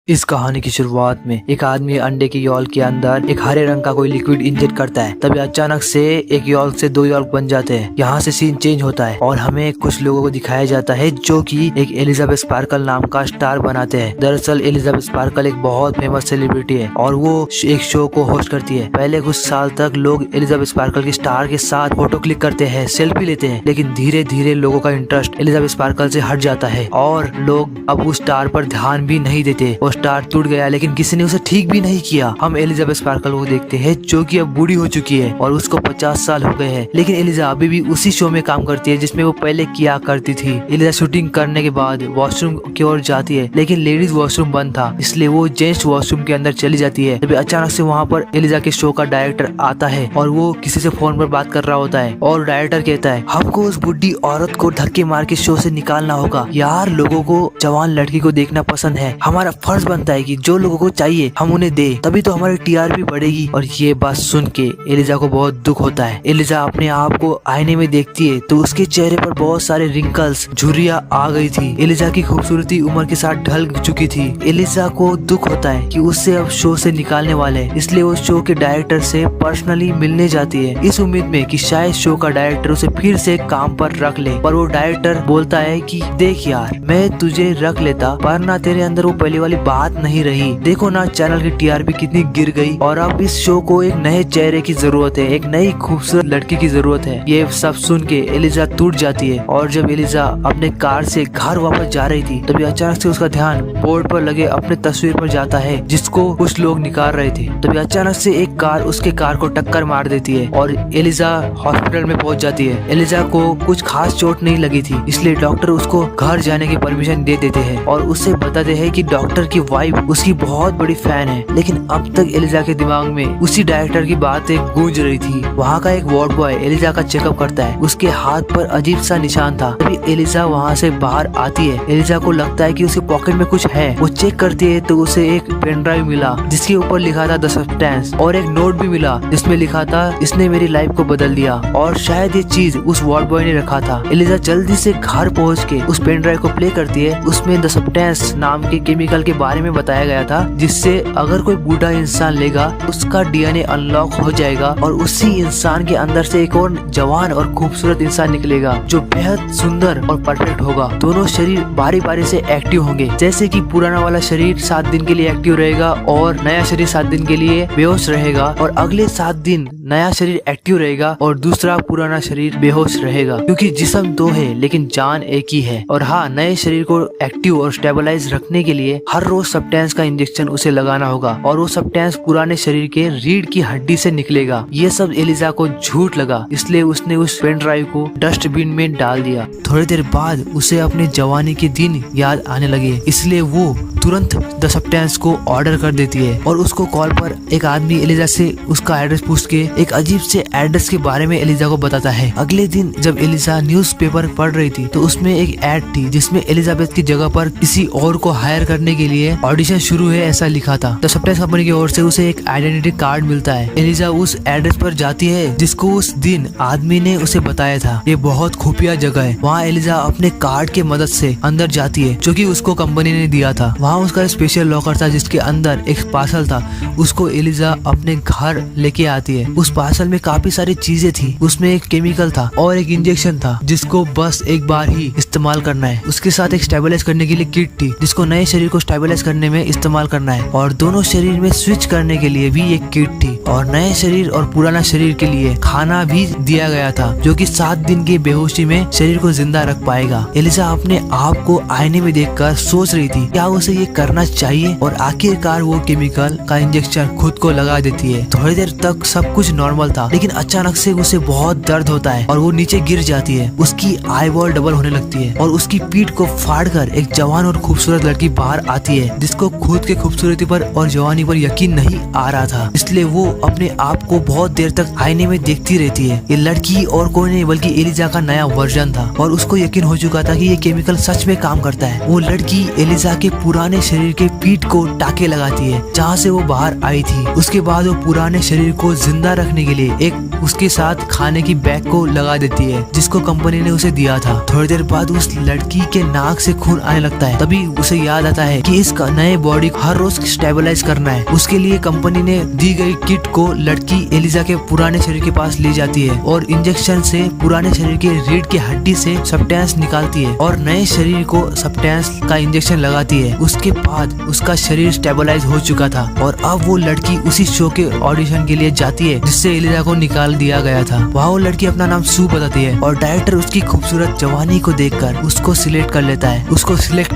इस कहानी की शुरुआत में एक आदमी अंडे की यॉल के अंदर एक हरे रंग का कोई लिक्विड इंजेक्ट करता है। तभी अचानक से एक यॉल से दो यॉल बन जाते हैं। यहाँ से सीन चेंज होता है और हमें कुछ लोगों को दिखाया जाता है जो कि एक एलिजाबेथ स्पार्कल नाम का स्टार बनाते हैं। दरअसल एलिजाबेथ स्पार्कल एक बहुत फेमस सेलिब्रिटी है और वो एक शो को होस्ट करती है। पहले कुछ साल तक लोग एलिजाबेथ स्पार्कल के स्टार के साथ फोटो क्लिक करते हैं, सेल्फी लेते हैं, लेकिन धीरे धीरे लोगों का इंटरेस्ट एलिजाबेथ स्पार्कल से हट जाता है और लोग अब उस स्टार पर ध्यान भी नहीं देते। स्टार टूट गया लेकिन किसी ने उसे ठीक भी नहीं किया। हम एलिजाबेथ स्पार्कल को देखते हैं जो कि अब बूढ़ी हो चुकी है और उसको 50 साल हो गए हैं, लेकिन एलिजा अभी भी उसी शो में काम करती है जिसमें वो पहले किया करती थी। एलिजा शूटिंग करने के बाद वॉशरूम की ओर जाती है, लेकिन लेडीज वॉशरूम बंद था, इसलिए वो जेंट्स वॉशरूम के अंदर चली जाती है। तभी अचानक से वहाँ पर एलिजा के शो का डायरेक्टर आता है और वो किसी से फोन पर बात कर रहा होता है और डायरेक्टर कहता है, हमको उस बुढ़ी औरत को धक्के मार के शो से निकालना होगा। यार, लोगों को जवान लड़की को देखना पसंद है, हमारा फर्ज बनता है कि जो लोगों को चाहिए हम उन्हें दे, तभी तो हमारी टीआरपी बढ़ेगी। और ये बात सुन के एलिजा को बहुत दुख होता है। एलिजा अपने आप को आईने में देखती है तो उसके चेहरे पर बहुत सारे रिंकल्स, झुर्रियां आ गई थी। एलिजा की खूबसूरती उम्र के साथ ढल चुकी थी। एलिजा को दुख होता है कि उससे अब शो से निकालने वाले हैं, इसलिए वो शो के डायरेक्टर से पर्सनली मिलने जाती है, इस उम्मीद में कि शायद शो का डायरेक्टर उसे फिर से काम पर रख ले। पर वो डायरेक्टर बोलता है कि देख यार, मैं तुझे रख लेता पर ना तेरे अंदर वो पहले वाली बात नहीं रही। देखो ना, चैनल की टीआरपी कितनी गिर गई और अब इस शो को एक नए चेहरे की जरूरत है, एक नई खूबसूरत लड़की की जरूरत है। ये सब सुन के एलिजा टूट जाती है और जब एलिजा अपने कार से घर वापस जा रही थी तभी अचानक से उसका ध्यान बोर्ड पर लगे अपने तस्वीर पर जाता है जिसको कुछ लोग निकाल रहे थे। तभी अचानक से एक कार उसके कार को टक्कर मार देती है और एलिजा हॉस्पिटल में पहुंच जाती है। एलिजा को कुछ खास चोट नहीं लगी थी, इसलिए डॉक्टर उसको घर जाने की परमिशन दे देते हैं और उससे बताते हैं कि डॉक्टर की वाइफ उसकी बहुत बड़ी फैन है। लेकिन अब तक एलिजा के दिमाग में उसी डायरेक्टर की बातें गूंज रही थी। वहाँ का एक वार्ड बॉय एलिजा का चेकअप करता है, उसके हाथ पर अजीब सा निशान था। तभी एलिजा वहाँ से बाहर आती है। एलिजा को लगता है कि उसके पॉकेट में कुछ है। वो चेक करती है तो उसे एक पेन ड्राइव मिला जिसके ऊपर लिखा था द सब्सटेंस और एक नोट भी मिला जिसमें लिखा था, इसने मेरी लाइफ को बदल दिया। और शायद ये चीज उस वार्ड बॉय ने रखा था। एलिजा जल्दी से घर पहुँच के उस पेन ड्राइव को प्ले करती है। उसमें द सब्सटेंस नाम के केमिकल के बारे में बताया गया था जिससे अगर कोई बूढ़ा इंसान लेगा उसका डीएनए अनलॉक हो जाएगा और उसी इंसान के अंदर से एक और जवान और खूबसूरत इंसान निकलेगा जो बेहद सुंदर और परफेक्ट होगा। दोनों शरीर बारी बारी से एक्टिव होंगे, जैसे कि पुराना वाला शरीर 7 दिन के लिए एक्टिव रहेगा और नया शरीर 7 दिन के लिए बेहोश रहेगा और अगले 7 दिन नया शरीर एक्टिव रहेगा और दूसरा पुराना शरीर बेहोश रहेगा, क्योंकि जिस्म दो है लेकिन जान एक ही है। और हाँ, नए शरीर को एक्टिव और स्टेबलाइज रखने के लिए हर रोज सब्सटेंस का इंजेक्शन उसे लगाना होगा और वो सब्सटेंस पुराने शरीर के रीढ़ की हड्डी से निकलेगा। ये सब एलिजा को झूठ लगा, इसलिए उसने उस पेन ड्राइव को डस्टबिन में डाल दिया। थोड़ी देर बाद उसे अपने जवानी के दिन याद आने लगे, इसलिए वो तुरंत द सब्सटेंस को ऑर्डर कर देती है और उसको कॉल पर एक आदमी एलिजा से उसका एड्रेस पूछ के एक अजीब से एड्रेस के बारे में एलिजा को बताता है। अगले दिन जब एलिजा न्यूज़पेपर पढ़ रही थी तो उसमें एक एड थी जिसमें एलिजाबेथ की जगह पर किसी और को हायर करने के लिए ऑडिशन शुरू है ऐसा लिखा था। द सब्सटेंस कंपनी की ओर से उसे एक आइडेंटिटी कार्ड मिलता है। एलिजा उस एड्रेस पर जाती है जिसको उस दिन आदमी ने उसे बताया था। ये बहुत खुफिया जगह है। वहाँ एलिजा अपने कार्ड के मदद से अंदर जाती है जो कि उसको कंपनी ने दिया था। वहाँ उसका स्पेशल लॉकर था जिसके अंदर एक पार्सल था, उसको एलिजा अपने घर लेके आती है। उस पार्सल में काफी सारी चीजें थी, उसमें एक केमिकल था और एक इंजेक्शन था जिसको बस एक बार ही इस्तेमाल करना है। उसके साथ एक स्टेबलाइज करने के लिए किट थी जिसको नए शरीर को स्टेबलाइज करने में इस्तेमाल करना है और दोनों शरीर में स्विच करने के लिए भी एक किट थी और नए शरीर और पुराना शरीर के लिए खाना भी दिया गया था जो कि 7 दिन की बेहोशी में शरीर को जिंदा रख पाएगा। एलिजा अपने आप को आईने में देखकर सोच रही थी क्या उसे ये करना चाहिए और आखिरकार वो केमिकल का इंजेक्शन खुद को लगा देती है। थोड़ी देर तक सब कुछ नॉर्मल था, लेकिन अचानक से उसे बहुत दर्द होता है और वो नीचे गिर जाती है। उसकी आई बॉल डबल होने लगती है और उसकी पीठ को फाड़कर एक जवान और खूबसूरत लड़की बाहर आती है जिसको खुद के खूबसूरती पर और जवानी पर यकीन नहीं आ रहा था, इसलिए वो अपने आप को बहुत देर तक आईने में देखती रहती है। ये लड़की और कोई नहीं बल्कि एलिजा का नया वर्जन था और उसको यकीन हो चुका था कि ये केमिकल सच में काम करता है। वो लड़की एलिजा के पुराने शरीर के पीठ को टाके लगाती है जहाँ से वो बाहर आई थी। उसके बाद वो पुराने शरीर को जिंदा रखने के लिए एक उसके साथ खाने की बैग को लगा देती है जिसको कंपनी ने उसे दिया था। थोड़ी देर बाद उस लड़की के नाक से खून आने लगता है। तभी उसे याद आता है कि इस उसका नए बॉडी हर रोज स्टेबलाइज करना है। उसके लिए कंपनी ने दी गई किट को लड़की एलिजा के पुराने शरीर के पास ले जाती है और इंजेक्शन से पुराने शरीर के रीढ़ की हड्डी से सब्सटेंस निकालती है और नए शरीर को सब्सटेंस का इंजेक्शन लगाती है। उसके बाद उसका शरीर स्टेबलाइज हो चुका था और अब वो लड़की उसी शो के ऑडिशन के लिए जाती है जिससे एलिजा को निकाल दिया गया था। वहाँ वो लड़की अपना नाम सू बताती है और डायरेक्टर उसकी खूबसूरत जवानी को देखकर उसको सिलेक्ट कर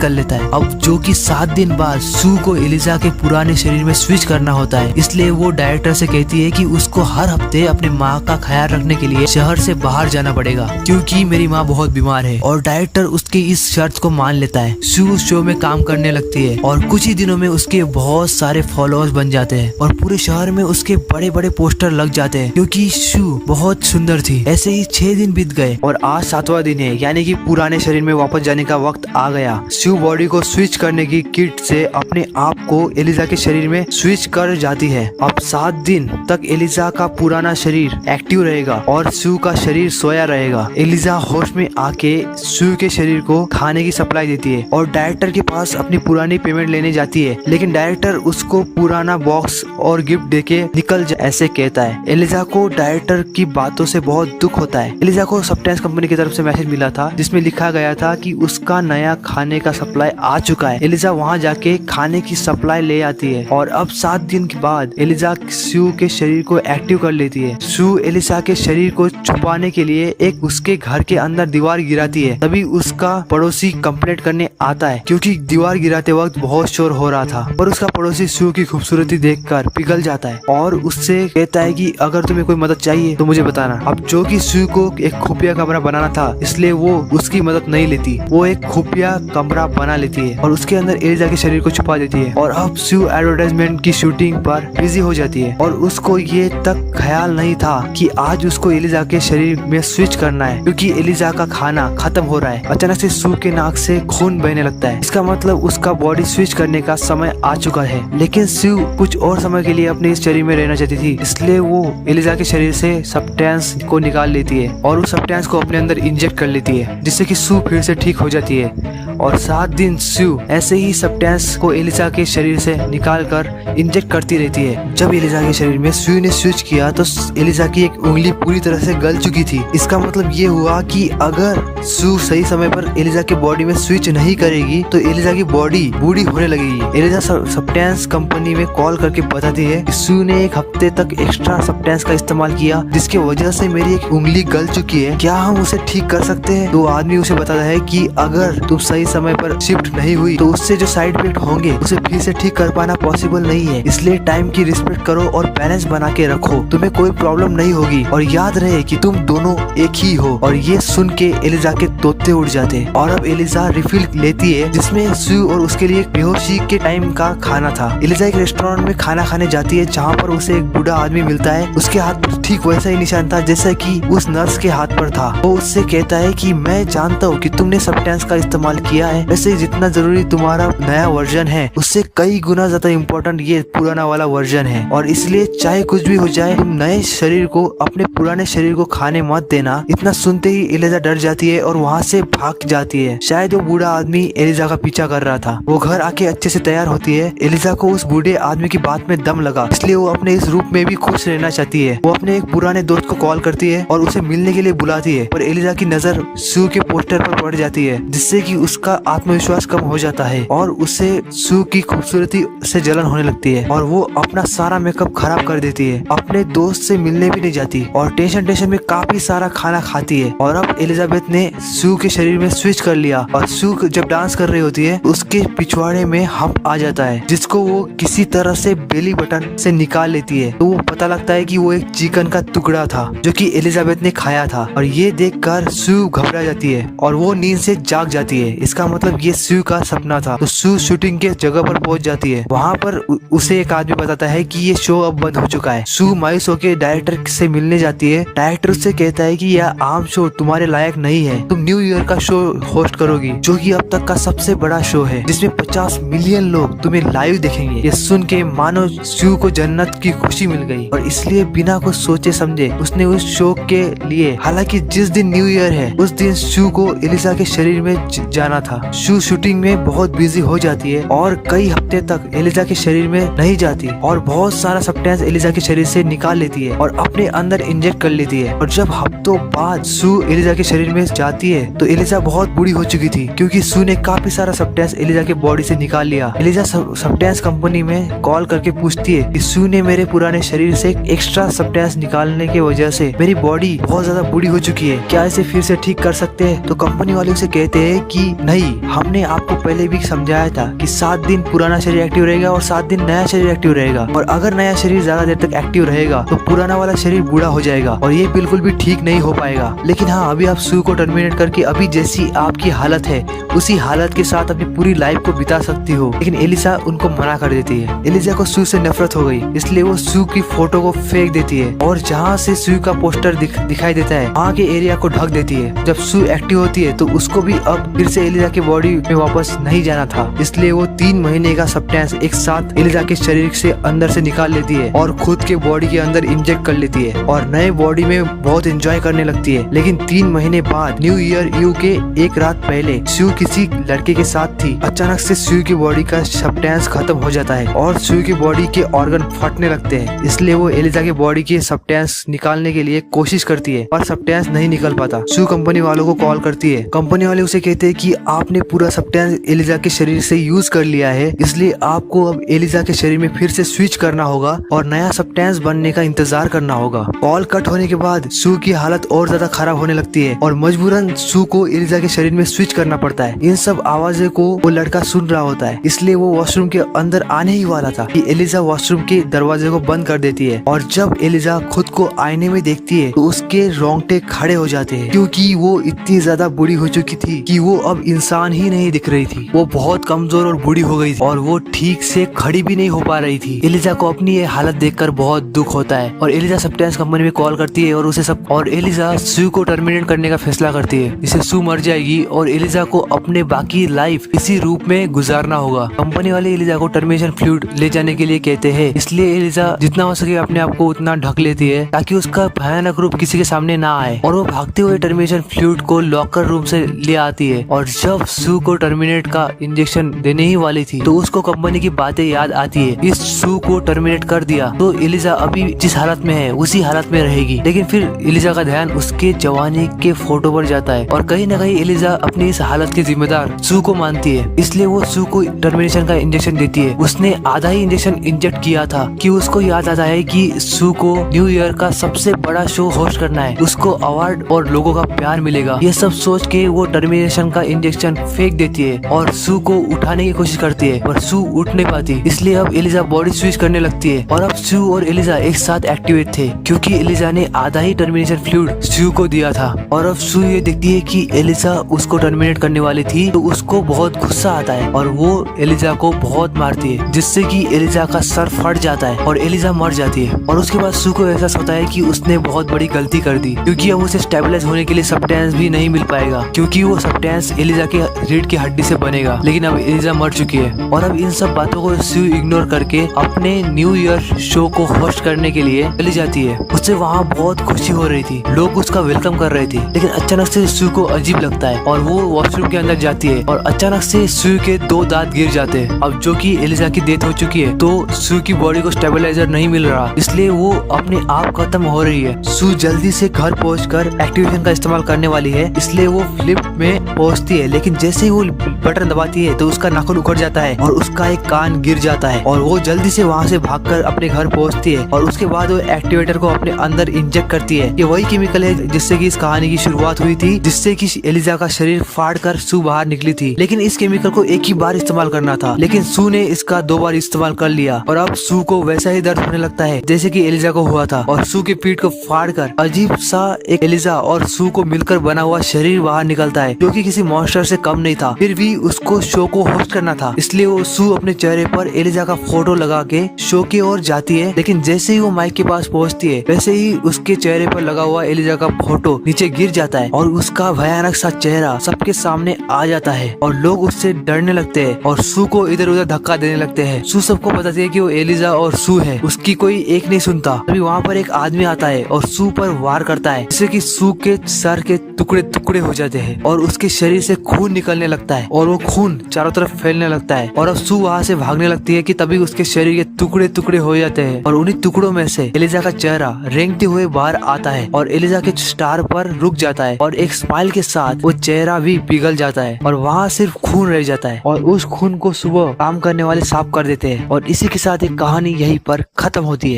लेता है। अब जो कि 7 दिन बाद सू को एलिजा के पुराने शरीर में स्विच करना होता है, इसलिए वो डायरेक्टर से कहती है कि उसको हर हफ्ते अपने माँ का ख्याल रखने के लिए शहर से बाहर जाना पड़ेगा क्योंकि मेरी माँ बहुत बीमार है। और डायरेक्टर उसकी इस शर्त को मान लेता है। सू उस शो में काम करने लगती है और कुछ ही दिनों में उसके बहुत सारे फॉलोअर्स बन जाते हैं और पूरे शहर में उसके बड़े बड़े पोस्टर लग जाते हैं क्योंकि सू बहुत सुंदर थी। ऐसे ही 6 दिन बीत गए और आज 7वां दिन है, यानी कि पुराने शरीर में वापस जाने का वक्त आ गया। सू बॉडी को स्विच करने की किट से अपने आप को एलिजा के शरीर में स्विच कर जाती है। अब 7 दिन तक एलिजा का पुराना शरीर एक्टिव रहेगा और सू का शरीर सोया रहेगा। एलिजा होश में आके सू के शरीर को खाने की सप्लाई देती है और डायरेक्टर के पास अपनी पुरानी पेमेंट लेने जाती है, लेकिन डायरेक्टर उसको पुराना बॉक्स और गिफ्ट देके निकल ऐसे कहता है। एलिजा को डायरेक्टर की बातों से बहुत दुख होता है। एलिजा को सब्सटेंस कंपनी की तरफ से मैसेज मिला था जिसमें लिखा गया था कि उसका नया खाने का सप्लाई आ चुका है। एलिजा वहां जाके खाने की सप्लाई ले आती है और अब 7 दिन के बाद एलिजा सू के शरीर को एक्टिव कर लेती है। सू एलिजा के शरीर को छुपाने के लिए एक उसके घर के अंदर दीवार गिराती है। तभी उसका पड़ोसी कंप्लेंट करने आता है क्योंकि दीवार गिराते वक्त बहुत शोर हो रहा था और उसका पड़ोसी सू की खूबसूरती देखकर पिघल जाता है और उससे कहता है कि अगर तुम्हें कोई मदद चाहिए तो मुझे बताना। अब जो कि सू को एक खुफिया कमरा बनाना था, इसलिए वो उसकी मदद नहीं लेती। वो एक खुफिया कमरा बना लेती है और उसके अंदर एलिजा के शरीर को छुपा देती है और अब सू एडवर्टाइजमेंट की शूटिंग पर बिजी हो जाती है और उसको ये तक ख्याल नहीं था कि आज उसको एलिजा के शरीर में स्विच करना है क्योंकि एलिजा का खाना खत्म हो रहा है। अचानक से सू के नाक से खून बहने लगता है। इसका मतलब उसका बॉडी स्विच करने का समय आ चुका है, लेकिन सू कुछ और समय के लिए अपने इस शरीर में रहना चाहती थी, इसलिए वो एलिजा के शरीर से सब्सटेंस को निकाल लेती है और उस सब्सटेंस को अपने अंदर इंजेक्ट कर लेती है जिससे कि सू फिर से ठीक हो जाती है। और 7 दिन सू ऐसे ही सब्सटेंस को एलिजा के शरीर से निकाल कर इंजेक्ट करती रहती है। जब एलिजा के शरीर में सू ने स्विच किया तो एलिजा की एक उंगली पूरी तरह से गल चुकी थी। इसका मतलब ये हुआ कि अगर सू सही समय पर एलिजा के बॉडी में स्विच नहीं करेगी तो एलिजा की बॉडी बूढ़ी होने लगेगी। एलिजा सब्सटेंस कंपनी में कॉल करके बताती है कि सू ने 1 हफ्ते तक एक्स्ट्रा सब्सटेंस का इस्तेमाल किया जिसकी वजह से मेरी एक उंगली गल चुकी है, क्या हम उसे ठीक कर सकते हैं? तो आदमी उसे बताता है कि अगर तुम सही समय पर शिफ्ट नहीं हुई तो उससे जो साइड इफेक्ट होंगे उसे फिर से ठीक कर पाना पॉसिबल नहीं है, इसलिए टाइम की रिस्पेक्ट करो और बैलेंस बना के रखो, तुम्हें कोई प्रॉब्लम नहीं होगी और याद रहे कि तुम दोनों एक ही हो। और ये सुन के एलिजा के तोते उड़ जाते हैं और अब एलिजा रिफिल लेती है जिसमें सू और उसके लिए बेहोशी के टाइम का खाना था। एलिजा एक रेस्टोरेंट में खाना खाने जाती है जहाँ पर उसे एक बूढ़ा आदमी मिलता है। उसके हाथ पर ठीक वैसा ही निशान था जैसा कि उस नर्स के हाथ पर था। वो उससे कहता है कि मैं जानता हूँ कि तुमने सब्सटेंस का इस्तेमाल किया है, वैसे जितना जरूरी तुम्हारा नया वर्जन है उससे कई गुना ज्यादा इम्पोर्टेंट ये पुराना वाला वर्जन है और इसलिए चाहे कुछ भी हो जाए तुम नए शरीर को अपने पुराने शरीर को खाने मत देना। इतना सुनते ही एलिजा डर जाती है और वहाँ से भाग जाती है। शायद वो बूढ़ा आदमी एलिजा का पीछा कर रहा था। वो घर आके अच्छे से तैयार होती है। एलिजा को उस बूढ़े आदमी की बात में दम लगा, इसलिए वो अपने इस रूप में भी खुश रहना चाहती है। वो अपने एक पुराने दोस्त को कॉल करती है और उसे मिलने के लिए बुलाती है, पर एलिजा की नजर सू के पोस्टर पर पड़ जाती है जिससे कि उसका आत्मविश्वास कम हो जाता है और उसे सू की खूबसूरती से जलन होने लगती है और वो अपना सारा मेकअप खराब कर देती है। अपने दोस्त से मिलने भी नहीं जाती और टेंशन में काफी सारा खाना खाती है। और अब एलिजाबेथ ने सू के शरीर में स्विच कर लिया और सू जब डांस कर रही होती है उसके पिछवाड़े में हम्प आ जाता है जिसको वो किसी तरह से बेली बटन से निकाल लेती है। तो वो पता लगता है कि वो एक चिकन का टुकड़ा था जो कि एलिजाबेथ ने खाया था और ये देखकर सू घबरा जाती है और वो नींद से जाग जाती है। इसका मतलब ये सू का सपना था। तो सू शूटिंग के जगह पर पहुंच जाती है। वहाँ पर उसे एक आदमी बताता है कि ये शो अब बंद हो चुका है। सू मायूस होकर डायरेक्टर से मिलने जाती है। डायरेक्टर उससे कहता है कि यह आम शो तुम्हारे लायक नहीं है, तुम न्यू ईयर का शो होस्ट करोगी जो कि अब तक का सबसे बड़ा शो है जिसमें 50 मिलियन लोग तुम्हें लाइव देखेंगे। ये सुन के मानो सू को जन्नत की खुशी मिल गई और इसलिए बिना कुछ सोचे समझे उसने उस शो के लिए, हालांकि जिस दिन न्यू ईयर है उस दिन सू को एलिजा के शरीर में जाना था। सू शूटिंग में बहुत बिजी हो जाती है और कई हफ्ते तक एलिजा के शरीर में नहीं जाती और बहुत सारा सब्सटेंस एलिजा के शरीर से निकाल लेती है और अपने अंदर इंजेक्ट कर लेती है। और जब हफ्तों बाद सू एलिजा के शरीर में जाती है तो एलिजा बहुत बूढ़ी हो चुकी थी, क्योंकि सू ने काफी सारा सब्सटेंस एलिजा के बॉडी से निकाल लिया। एलिजा सब्सटेंस कंपनी में कॉल करके पूछती है कि सू ने मेरे पुराने शरीर से एक्स्ट्रा सब्सटेंस निकालने की वजह से मेरी बॉडी बहुत ज्यादा बूढ़ी हो चुकी है, क्या इसे फिर से ठीक कर सकते हैं? तो कंपनी वाले उसे कहते हैं कि नहीं, हमने आपको पहले भी समझाया था कि 7 दिन पुराना शरीर एक्टिव रहेगा और 7 दिन नया शरीर एक्टिव रहेगा, और अगर नया शरीर ज्यादा देर तक एक्टिव रहेगा तो पुराना वाला शरीर बूढ़ा हो जाएगा और ये बिल्कुल भी ठीक नहीं हो पाएगा। लेकिन हाँ, अभी आप सू को टर्मिनेट करके अभी जैसी आपकी हालत है उसी हालत के साथ अपनी पूरी लाइफ को बिता सकती हो। लेकिन एलिजा उनको मना कर देती है। एलिजा को सू से नफरत हो गई, इसलिए वो सू की फोटो को फेंक देती है और जहाँ से सू का पोस्टर दिखाई देता है वहाँ के एरिया को ढक देती है। जब सू एक्टिव होती है तो उसको भी अब फिर से एलिजा की बॉडी में वापस नहीं जाना था, इसलिए वो 3 महीने का सब्सटेंस एक साथ एलिजा के शरीर से अंदर से निकाल लेती है और खुद के बॉडी के अंदर इंजेक्ट कर लेती है और नए बॉडी में बहुत एंजॉय करने लगती है। लेकिन 3 महीने बाद न्यू ईयर यू के एक रात पहले सू किसी लड़के के साथ थी। अचानक से सू की बॉडी का सब्सटेंस खत्म हो जाता है और सू की बॉडी के ऑर्गन फटने लगते हैं, इसलिए वो एलिजा की बॉडी के सब्सटेंस निकालने के लिए कोशिश करती है पर सब्सटेंस नहीं निकल पाता। सू कंपनी वालों को कॉल करती है। कंपनी वाले उसे कहते हैं कि आपने पूरा सब्सटेंस एलिजा के शरीर से यूज कर लिया है, इसलिए आपको अब एलिजा के शरीर में फिर से स्विच करना होगा और नया सब्सटेंस बनने का इंतजार करना होगा। कॉल कट होने के बाद सू की हालत और ज्यादा खराब होने लगती है और मजबूरन सू को एलिजा के शरीर में स्विच करना पड़ता है। इन सब आवाज़ों को वो लड़का सुन रहा होता है, इसलिए वो वॉशरूम के अंदर आने ही वाला था कि एलिजा वॉशरूम के दरवाजे को बंद कर देती है। और जब एलिजा खुद को आईने में देखती है तो उसके रोंगटे खड़े हो जाते हैं, क्योंकि वो इतनी ज्यादा बूढ़ी हो चुकी थी कि वो अब इंसान ही नहीं दिख रही थी। वो बहुत कमजोर और बूढ़ी हो गई थी और वो ठीक से खड़ी भी नहीं हो पा रही थी। एलिजा को अपनी ये हालत देखकर बहुत दुख होता है और एलिजा सब्सटेंस कंपनी में कॉल करती है और एलिजा सू को टर्मिनेट करने का फैसला करती है, जिससे सू मर जाएगी और एलिजा को अपने बाकी लाइफ इसी रूप में गुजारना होगा। कंपनी वाले एलिजा को टर्मिनेशन फ्लूइड ले जाने के लिए कहते हैं, इसलिए एलिजा जितना हो सके अपने आप को उतना ढक लेती है ताकि उसका भयानक रूप किसी के सामने ना आए, और वो भागते हुए टर्मिनेशन फ्लूइड को लॉकर रूम से ले आती है। और जब सू को टर्मिनेट का इंजेक्शन देने ही वाली थी तो उसको कंपनी की बातें याद आती है। इस सू को टर्मिनेट कर दिया तो एलिजा अभी जिस हालत में है उसी हालत में रहेगी। लेकिन फिर एलिजा का ध्यान उसके जवानी के फोटो पर जाता है और कहीं न कहीं एलिजा अपनी इस हालत के जिम्मेदार सू को मानती है, इसलिए वो सू को टर्मिनेशन का इंजेक्शन देती है। उसने आधा ही इंजेक्शन इंजेक्ट किया था कि उसको याद आता है कि सू को न्यू ईयर का सबसे बड़ा शो होस्ट करना है, उसको अवार्ड और लोगों का प्यार मिलेगा। ये सब सोच के वो टर्मिनेशन का इंजेक्शन फेंक देती है और सू को उठाने की कोशिश करती है पर सू उठ नहीं पाती, इसलिए अब एलिजा बॉडी स्विच करने लगती है। और अब सू और एलिजा एक साथ एक्टिवेट थे क्योंकि एलिजा ने आधा ही टर्मिनेशन फ्लूइड सू को दिया था। और अब सू ये देखती है कि एलिजा उसको टर्मिनेट करने वाली थी तो उसको बहुत गुस्सा आता है और वो एलिजा को बहुत मारती है, जिससे कि एलिजा का सर फट जाता है और एलिजा मर जाती है। और उसके बाद सू को एहसास होता है कि उसने बहुत बड़ी गलती कर दी, क्योंकि अब उसे स्टेबलाइज होने के लिए सब्सटेंस भी नहीं मिल पाएगा, क्योंकि वो सब्सटेंस एलिजा के रीढ़ की हड्डी से बनेगा। लेकिन अब एलिजा मर चुकी है और अब इन सब बातों को सू इग्नोर करके अपने न्यू ईयर शो को होस्ट करने के लिए चली जाती है। उससे वहाँ बहुत खुशी हो रही थी, लोग उसका वेलकम कर रहे थे। लेकिन अचानक से सू को अजीब लगता है और वो वॉशरूम के अंदर जाती है और अचानक से सू के 2 दांत गिर जाते हैं। अब जो कि एलिजा की डेथ हो चुकी है तो सू की बॉडी को स्टेबलाइजर नहीं मिल रहा, इसलिए वो अपने आप खत्म हो रही है। सू जल्दी से घर पहुंचकर एक्टिवेशन का इस्तेमाल करने वाली है, इसलिए वो लिफ्ट में पहुंचती है। लेकिन जैसे ही वो बटन दबाती है तो उसका नाखून उखड़ जाता है और उसका एक कान गिर जाता है और वो जल्दी से वहाँ से भागकर अपने घर पहुंचती है। और उसके बाद वो एक्टिवेटर को अपने अंदर इंजेक्ट करती है। ये वही केमिकल है जिससे कि इस कहानी की शुरुआत हुई थी, जिससे कि एलिजा का शरीर फाड़कर सू बाहर निकली थी। लेकिन इस केमिकल को एक ही बार इस्तेमाल करना था, लेकिन सू ने इसका 2 बार इस्तेमाल कर लिया और अब सू को वैसा ही दर्द होने लगता है जैसे कि एलिजा को हुआ था। और सू की पीठ को फाड़कर अजीब सा एक एलिजा और सू को मिलकर बना हुआ शरीर बाहर निकलता है, जो कि किसी मॉन्स्टर से कम नहीं था। फिर भी उसको शो को होस्ट करना था, इसलिए वो सू अपने चेहरे पर एलिजा का फोटो लगा के शो की ओर जाती है। लेकिन जैसे ही वो माइक के पास पहुंचती है वैसे ही उसके चेहरे पर लगा हुआ एलिजा का फोटो नीचे गिर जाता है और उसका भयानक सा चेहरा सबके सामने आ जाता है और लोग उससे डरने लगते हैं और सू को इधर उधर धक्का देने लगते हैं। सू सबको बताती है कि वो एलिजा और सू है, उसकी कोई एक नहीं सुनता। तभी वहाँ पर एक आदमी आता है और सू पर वार करता है, जिससे कि सू के सर के टुकड़े टुकड़े हो जाते हैं और उसके शरीर से खून निकलने लगता है और वो खून चारों तरफ फैलने लगता है और अब सू वहाँ से भागने लगती है कि तभी उसके शरीर के टुकड़े टुकड़े हो जाते हैं और उन्हीं टुकड़ों में से एलिजा का चेहरा रेंगते हुए बाहर आता है और एलिजा के स्टार पर रुक जाता है और एक स्माइल के साथ वो चेहरा भी पिघल जाता है और वहाँ सिर्फ खून रह जाता है और उस खून को सुबह काम करने वाले साफ कर देते हैं और इसी के साथ एक कहानी यहीं पर खत्म होती है।